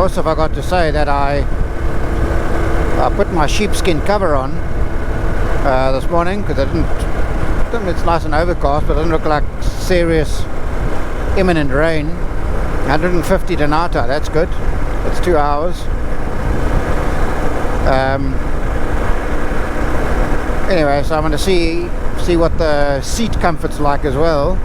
also forgot to say that I put my sheepskin cover on this morning because it's nice and overcast, but it doesn't look like serious imminent rain. 150 Donata, that's good. It's 2 hours. Anyway, so I'm going to see what the seat comfort's like as well.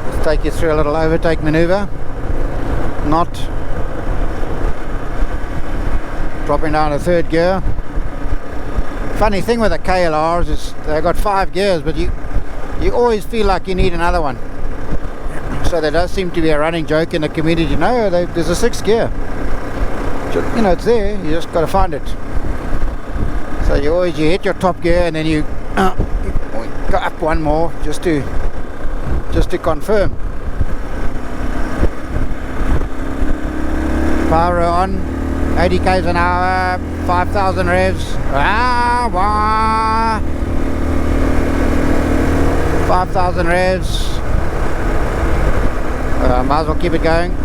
Let's take you through a little overtake maneuver. Not dropping down to third gear. Funny thing with the KLRs is they've got 5 gears, but you always feel like you need another one. So there does seem to be a running joke in the community. No, there's a 6th gear. You know, it's there. You just got to find it. So you hit your top gear and then you go up one more just to confirm. Power on, 80 k's an hour, 5,000 revs. 5,000 revs. Might as well keep it going.